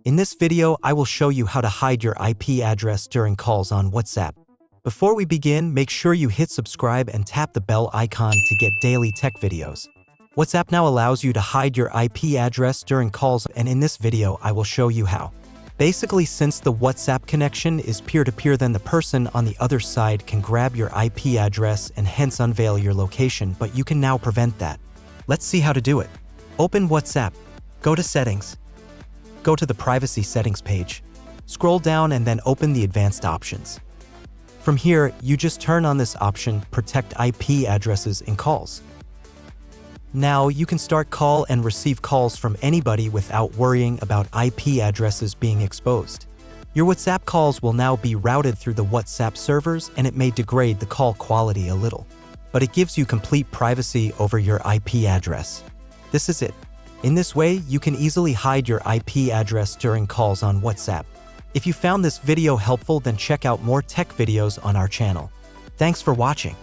In this video, I will show you how to hide your IP address during calls on WhatsApp. Before we begin, make sure you hit subscribe and tap the bell icon to get daily tech videos. WhatsApp now allows you to hide your IP address during calls, and in this video, I will show you how. Basically, since the WhatsApp connection is peer-to-peer, then the person on the other side can grab your IP address and hence unveil your location, but you can now prevent that. Let's see how to do it. Open WhatsApp. Go to Settings. Go to the Privacy Settings page. Scroll down and then open the Advanced options. From here, you just turn on this option, Protect IP Addresses in Calls. Now, you can start call and receive calls from anybody without worrying about IP addresses being exposed. Your WhatsApp calls will now be routed through the WhatsApp servers, and it may degrade the call quality a little, but it gives you complete privacy over your IP address. This is it. In this way, you can easily hide your IP address during calls on WhatsApp. If you found this video helpful, then check out more tech videos on our channel. Thanks for watching.